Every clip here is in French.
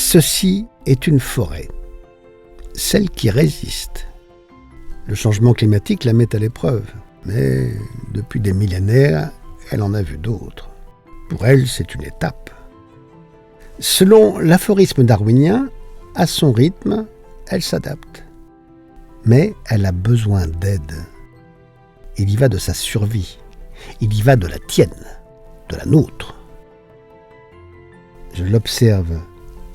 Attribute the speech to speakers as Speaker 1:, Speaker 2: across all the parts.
Speaker 1: Ceci est une forêt, celle qui résiste. Le changement climatique la met à l'épreuve, mais depuis des millénaires, elle en a vu d'autres. Pour elle, c'est une étape. Selon l'aphorisme darwinien, à son rythme, elle s'adapte. Mais elle a besoin d'aide. Il y va de sa survie. Il y va de la tienne, de la nôtre. Je l'observe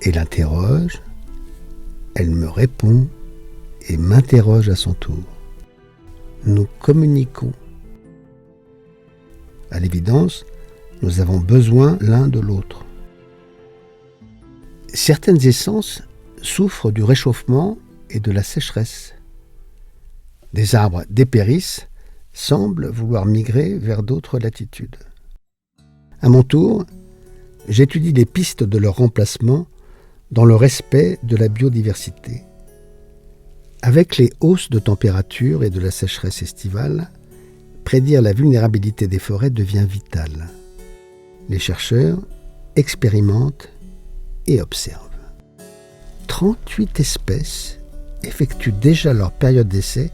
Speaker 1: et l'interroge. Elle me répond et m'interroge à son tour. Nous communiquons. À l'évidence, nous avons besoin l'un de l'autre. Certaines essences souffrent du réchauffement et de la sécheresse. Des arbres dépérissent, semblent vouloir migrer vers d'autres latitudes. À mon tour, j'étudie les pistes de leur remplacement dans le respect de la biodiversité. Avec les hausses de température et de la sécheresse estivale, prédire la vulnérabilité des forêts devient vital. Les chercheurs expérimentent et observent. 38 espèces effectuent déjà leur période d'essai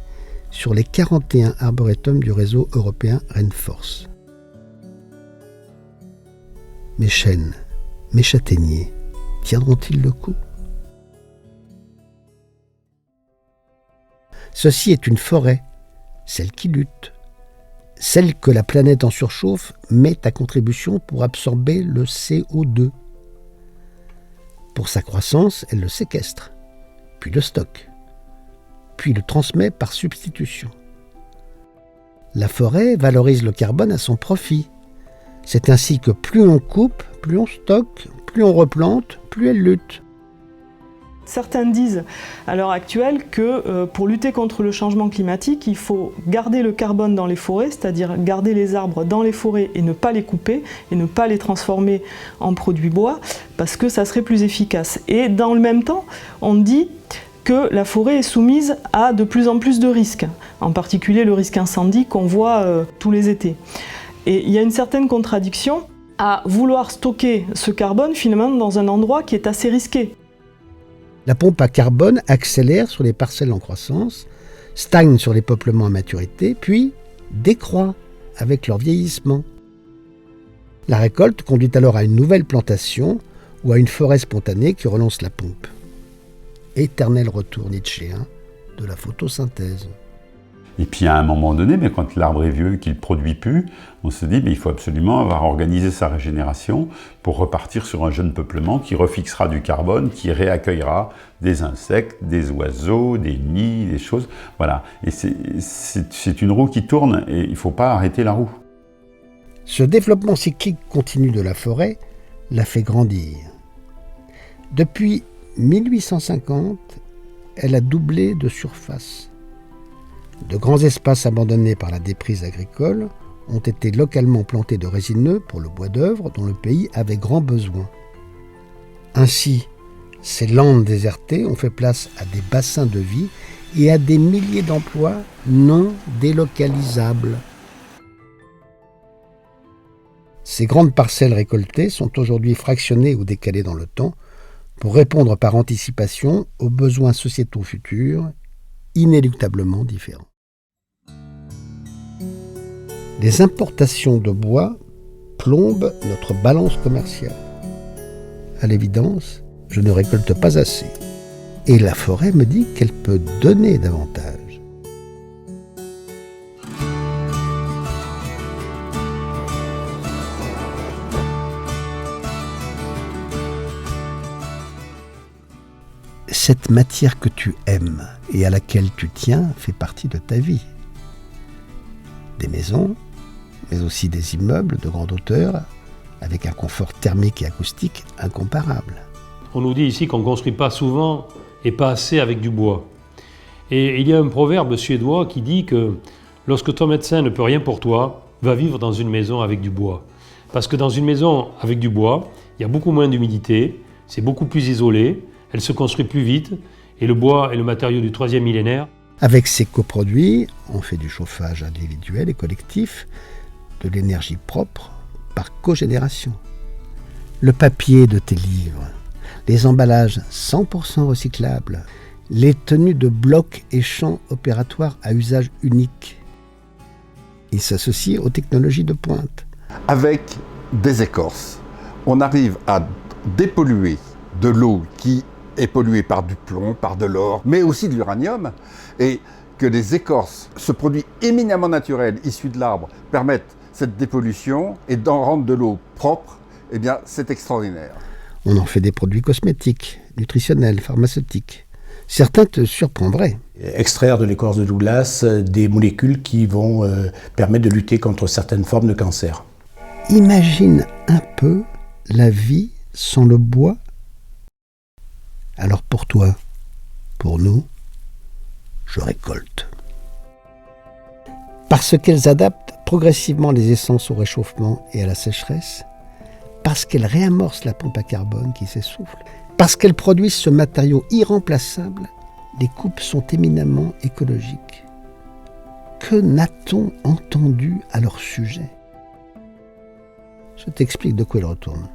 Speaker 1: sur les 41 arboretums du réseau européen Rainforest. Mes chênes, mes châtaigniers, tiendront-ils le coup ? Ceci est une forêt, celle qui lutte, celle que la planète en surchauffe met à contribution pour absorber le CO2. Pour sa croissance, elle le séquestre, puis le stocke, puis le transmet par substitution. La forêt valorise le carbone à son profit. C'est ainsi que plus on coupe, plus on stocke, plus on replante, plus elle lutte.
Speaker 2: Certains disent à l'heure actuelle que pour lutter contre le changement climatique, il faut garder le carbone dans les forêts, c'est-à-dire garder les arbres dans les forêts et ne pas les couper et ne pas les transformer en produits bois, parce que ça serait plus efficace. Et dans le même temps, on dit que la forêt est soumise à de plus en plus de risques, en particulier le risque incendie qu'on voit tous les étés. Et il y a une certaine contradiction à vouloir stocker ce carbone finalement dans un endroit qui est assez risqué.
Speaker 1: La pompe à carbone accélère sur les parcelles en croissance, stagne sur les peuplements à maturité, puis décroît avec leur vieillissement. La récolte conduit alors à une nouvelle plantation ou à une forêt spontanée qui relance la pompe. Éternel retour nietzschéen de la photosynthèse.
Speaker 3: Et puis à un moment donné, quand l'arbre est vieux, qu'il ne produit plus, on se dit qu'il faut absolument avoir organisé sa régénération pour repartir sur un jeune peuplement qui refixera du carbone, qui réaccueillera des insectes, des oiseaux, des nids, des choses. Voilà. Et c'est une roue qui tourne et il ne faut pas arrêter la roue.
Speaker 1: Ce développement cyclique continu de la forêt l'a fait grandir. Depuis 1850, elle a doublé de surface. De grands espaces abandonnés par la déprise agricole ont été localement plantés de résineux pour le bois d'œuvre dont le pays avait grand besoin. Ainsi, ces landes désertées ont fait place à des bassins de vie et à des milliers d'emplois non délocalisables. Ces grandes parcelles récoltées sont aujourd'hui fractionnées ou décalées dans le temps pour répondre par anticipation aux besoins sociétaux futurs, inéluctablement différents. Les importations de bois plombent notre balance commerciale. À l'évidence, je ne récolte pas assez. Et la forêt me dit qu'elle peut donner davantage. Cette matière que tu aimes et à laquelle tu tiens fait partie de ta vie. Des maisons, mais aussi des immeubles de grande hauteur, avec un confort thermique et acoustique incomparable.
Speaker 4: On nous dit ici qu'on ne construit pas souvent et pas assez avec du bois. Et il y a un proverbe suédois qui dit que lorsque ton médecin ne peut rien pour toi, va vivre dans une maison avec du bois. Parce que dans une maison avec du bois, il y a beaucoup moins d'humidité, c'est beaucoup plus isolé, elle se construit plus vite, et le bois est le matériau du 3e millénaire.
Speaker 1: Avec ces coproduits, on fait du chauffage individuel et collectif, de l'énergie propre par cogénération. Le papier de tes livres, les emballages 100% recyclables, les tenues de blocs et champs opératoires à usage unique. Il s'associe aux technologies de pointe.
Speaker 5: Avec des écorces, on arrive à dépolluer de l'eau qui est polluée par du plomb, par de l'or, mais aussi de l'uranium, et que les écorces, ce produit éminemment naturel issu de l'arbre, permettent cette dépollution et d'en rendre de l'eau propre, eh bien c'est extraordinaire.
Speaker 1: On en fait des produits cosmétiques, nutritionnels, pharmaceutiques. Certains te surprendraient.
Speaker 6: Extraire de l'écorce de Douglas des molécules qui vont permettre de lutter contre certaines formes de cancer.
Speaker 1: Imagine un peu la vie sans le bois. Alors pour toi, pour nous, je récolte. Parce qu'elles adaptent progressivement les essences au réchauffement et à la sécheresse, parce qu'elles réamorcent la pompe à carbone qui s'essouffle, parce qu'elles produisent ce matériau irremplaçable, les coupes sont éminemment écologiques. Que n'a-t-on entendu à leur sujet ? Je t'explique de quoi il retourne.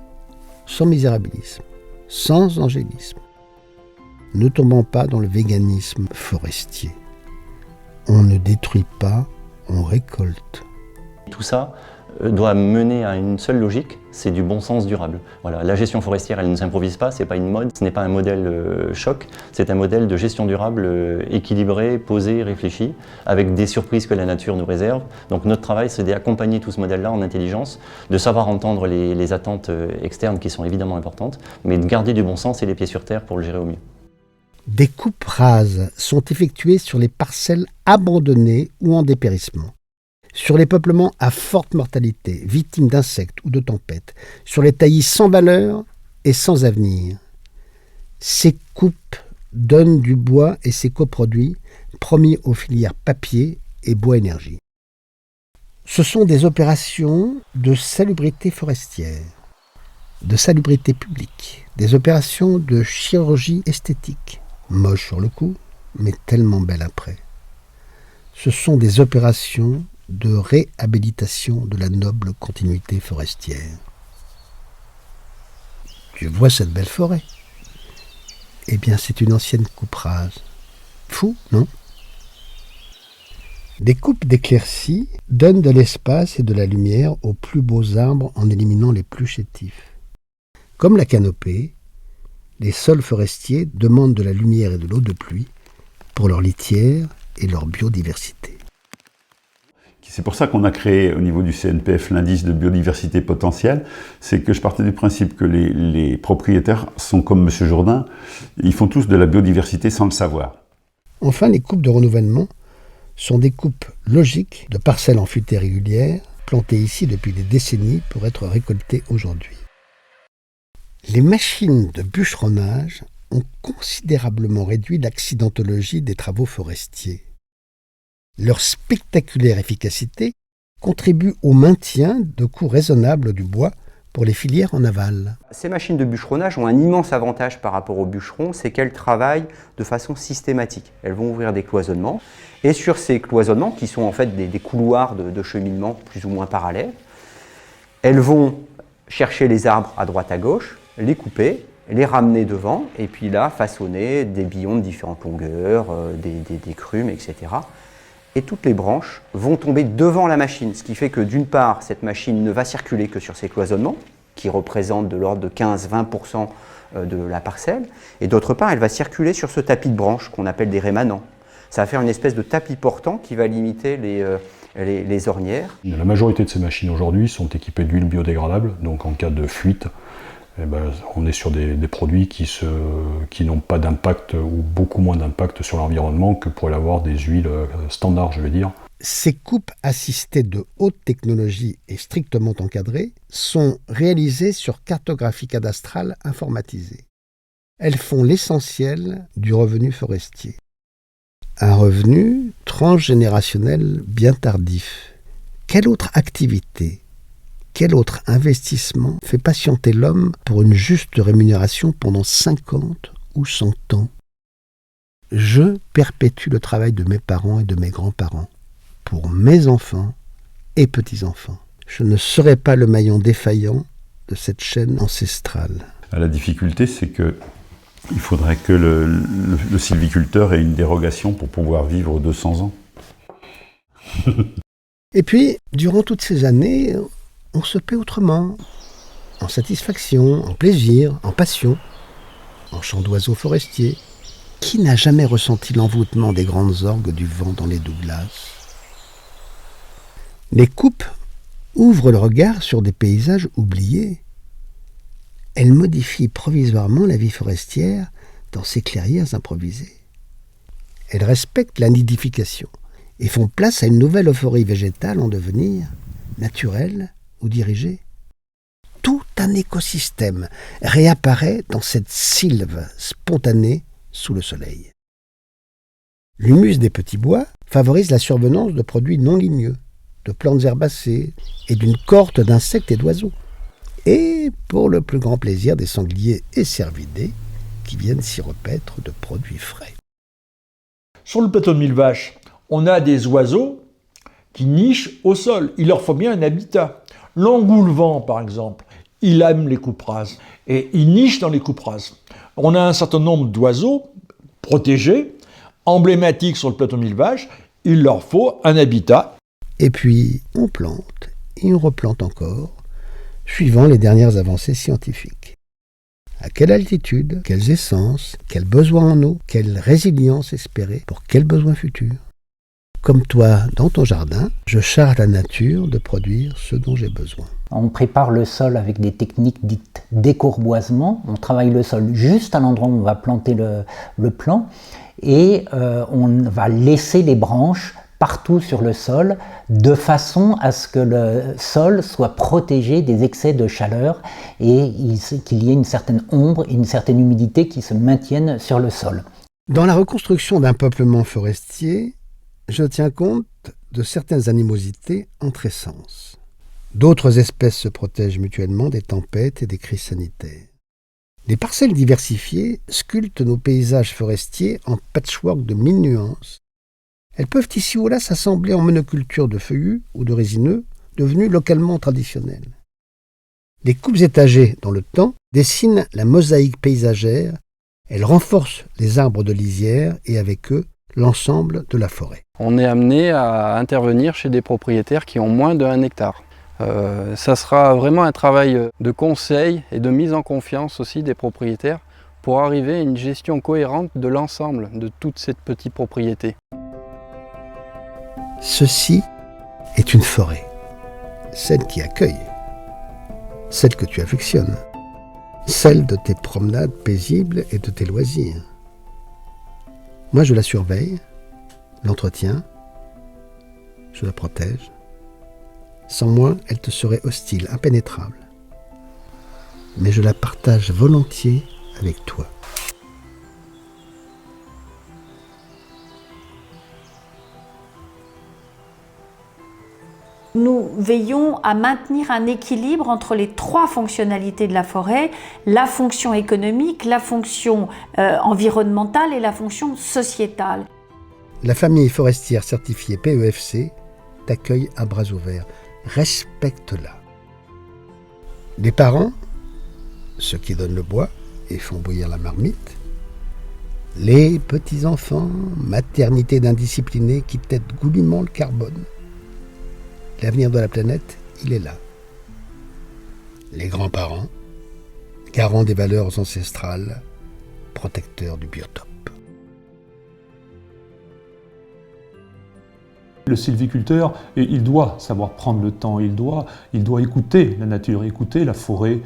Speaker 1: Sans misérabilisme, sans angélisme. Ne tombons pas dans le véganisme forestier. On ne détruit pas, on récolte.
Speaker 7: Tout ça doit mener à une seule logique, c'est du bon sens durable. Voilà, la gestion forestière, elle ne s'improvise pas, c'est pas une mode, ce n'est pas un modèle choc, c'est un modèle de gestion durable équilibré, posé, réfléchi, avec des surprises que la nature nous réserve. Donc notre travail, c'est d'accompagner tout ce modèle-là en intelligence, de savoir entendre les attentes externes qui sont évidemment importantes, mais de garder du bon sens et les pieds sur terre pour le gérer au mieux.
Speaker 1: Des coupes rases sont effectuées sur les parcelles abandonnées ou en dépérissement, sur les peuplements à forte mortalité, victimes d'insectes ou de tempêtes, sur les taillis sans valeur et sans avenir. Ces coupes donnent du bois et ses coproduits promis aux filières papier et bois énergie. Ce sont des opérations de salubrité forestière, de salubrité publique, des opérations de chirurgie esthétique, moche sur le coup, mais tellement belle après. Ce sont des opérations de réhabilitation de la noble continuité forestière. Tu vois cette belle forêt ? Eh bien, c'est une ancienne coupe rase. Fou, non ? Des coupes d'éclaircies donnent de l'espace et de la lumière aux plus beaux arbres en éliminant les plus chétifs. Comme la canopée, les sols forestiers demandent de la lumière et de l'eau de pluie pour leur litière et leur biodiversité.
Speaker 3: C'est pour ça qu'on a créé au niveau du CNPF l'indice de biodiversité potentielle. C'est que je partais du principe que les propriétaires sont comme M. Jourdain, ils font tous de la biodiversité sans le savoir.
Speaker 1: Enfin, les coupes de renouvellement sont des coupes logiques de parcelles en futaies régulières, plantées ici depuis des décennies pour être récoltées aujourd'hui. Les machines de bûcheronnage ont considérablement réduit l'accidentologie des travaux forestiers. Leur spectaculaire efficacité contribue au maintien de coûts raisonnables du bois pour les filières en aval.
Speaker 8: Ces machines de bûcheronnage ont un immense avantage par rapport aux bûcherons, c'est qu'elles travaillent de façon systématique. Elles vont ouvrir des cloisonnements, et sur ces cloisonnements, qui sont en fait des couloirs de cheminement plus ou moins parallèles, elles vont chercher les arbres à droite à gauche, les couper, les ramener devant, et puis là, façonner des billons de différentes longueurs, des crumes, etc. Et toutes les branches vont tomber devant la machine, ce qui fait que d'une part, cette machine ne va circuler que sur ces cloisonnements, qui représentent de l'ordre de 15-20% de la parcelle, et d'autre part, elle va circuler sur ce tapis de branches qu'on appelle des rémanents. Ça va faire une espèce de tapis portant qui va limiter les ornières.
Speaker 9: La majorité de ces machines aujourd'hui sont équipées d'huile biodégradable, donc en cas de fuite, on est sur des produits qui n'ont pas d'impact ou beaucoup moins d'impact sur l'environnement que pourraient l'avoir des huiles standards, je vais dire.
Speaker 1: Ces coupes assistées de haute technologie et strictement encadrées sont réalisées sur cartographie cadastrale informatisée. Elles font l'essentiel du revenu forestier. Un revenu transgénérationnel bien tardif. Quelle autre activité, quel autre investissement fait patienter l'homme pour une juste rémunération pendant 50 ou 100 ans ? Je perpétue le travail de mes parents et de mes grands-parents pour mes enfants et petits-enfants. Je ne serai pas le maillon défaillant de cette chaîne ancestrale.
Speaker 3: La difficulté, c'est que il faudrait que le sylviculteur ait une dérogation pour pouvoir vivre 200 ans.
Speaker 1: Et puis, durant toutes ces années, on se paie autrement. En satisfaction, en plaisir, en passion, en chant d'oiseaux forestiers. Qui n'a jamais ressenti l'envoûtement des grandes orgues du vent dans les Douglas? Les coupes ouvrent le regard sur des paysages oubliés. Elles modifient provisoirement la vie forestière dans ces clairières improvisées. Elles respectent la nidification et font place à une nouvelle euphorie végétale en devenir, naturelle ou dirigée. Tout un écosystème réapparaît dans cette sylve spontanée sous le soleil. L'humus des petits bois favorise la survenance de produits non ligneux, de plantes herbacées et d'une cohorte d'insectes et d'oiseaux. Et pour le plus grand plaisir des sangliers et cervidés qui viennent s'y repaître de produits frais.
Speaker 10: Sur le plateau de Millevaches, on a des oiseaux qui nichent au sol. Il leur faut bien un habitat. L'engoulevent, par exemple, il aime les coupes rases et il niche dans les coupes rases. On a un certain nombre d'oiseaux protégés, emblématiques sur le plateau de Millevaches. Il leur faut un habitat.
Speaker 1: Et puis, on plante et on replante encore, suivant les dernières avancées scientifiques. À quelle altitude, quelles essences, quels besoins en eau, quelle résilience espérer pour quels besoins futurs. Comme toi, dans ton jardin, je charge la nature de produire ce dont j'ai besoin.
Speaker 11: On prépare le sol avec des techniques dites d'écourboisement. On travaille le sol juste à l'endroit où on va planter le plant et on va laisser les branches partout sur le sol, de façon à ce que le sol soit protégé des excès de chaleur et qu'il y ait une certaine ombre et une certaine humidité qui se maintiennent sur le sol.
Speaker 1: Dans la reconstruction d'un peuplement forestier, je tiens compte de certaines animosités entre essences. D'autres espèces se protègent mutuellement des tempêtes et des crises sanitaires. Les parcelles diversifiées sculptent nos paysages forestiers en patchwork de 1000 nuances. Elles peuvent ici ou là s'assembler en monoculture de feuillus ou de résineux, devenus localement traditionnels. Les coupes étagées dans le temps dessinent la mosaïque paysagère, elles renforcent les arbres de lisière et avec eux l'ensemble de la forêt.
Speaker 12: On est amené à intervenir chez des propriétaires qui ont moins de 1 hectare. Ça sera vraiment un travail de conseil et de mise en confiance aussi des propriétaires pour arriver à une gestion cohérente de l'ensemble de toute cette petite propriété.
Speaker 1: Ceci est une forêt, celle qui accueille, celle que tu affectionnes, celle de tes promenades paisibles et de tes loisirs. Moi, je la surveille, l'entretiens, je la protège. Sans moi, elle te serait hostile, impénétrable. Mais je la partage volontiers avec toi.
Speaker 13: Nous veillons à maintenir un équilibre entre les 3 fonctionnalités de la forêt, la fonction économique, la fonction environnementale et la fonction sociétale.
Speaker 1: La famille forestière certifiée PEFC t'accueille à bras ouverts. Respecte-la. Les parents, ceux qui donnent le bois et font bouillir la marmite, les petits-enfants, maternité d'indisciplinés qui têtent goulûment le carbone. L'avenir de la planète, il est là. Les grands-parents, garants des valeurs ancestrales, protecteurs du biotope.
Speaker 14: Le sylviculteur, il doit savoir prendre le temps, il doit écouter la nature, écouter la forêt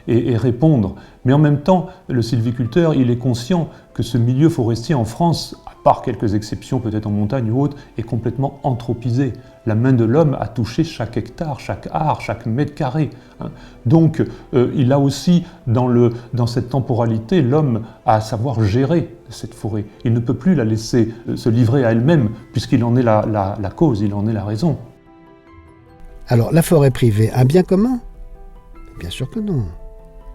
Speaker 14: et répondre. Mais en même temps, le sylviculteur, il est conscient que ce milieu forestier en France, à part quelques exceptions peut-être en montagne ou autre, est complètement anthropisé. La main de l'homme a touché chaque hectare, chaque art, chaque mètre carré. Donc, il a aussi, dans cette temporalité, l'homme a à savoir gérer cette forêt. Il ne peut plus la laisser se livrer à elle-même, puisqu'il en est la cause, il en est la raison.
Speaker 1: Alors, la forêt privée, un bien commun? Bien sûr que non.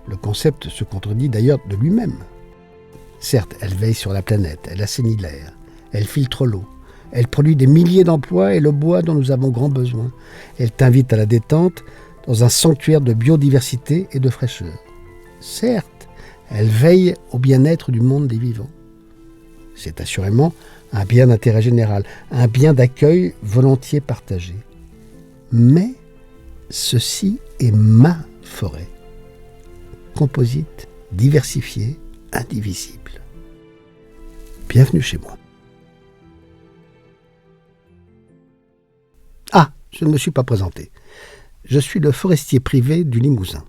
Speaker 1: Le concept se contredit d'ailleurs de lui-même. Certes, elle veille sur la planète, elle assainit l'air, elle filtre l'eau, elle produit des milliers d'emplois et le bois dont nous avons grand besoin. Elle t'invite à la détente dans un sanctuaire de biodiversité et de fraîcheur. Certes, Elle veille au bien-être du monde des vivants. C'est assurément un bien d'intérêt général, un bien d'accueil volontiers partagé. Mais ceci est ma forêt, composite, diversifiée, indivisible. Bienvenue chez moi. Ah, je ne me suis pas présenté. Je suis le forestier privé du Limousin.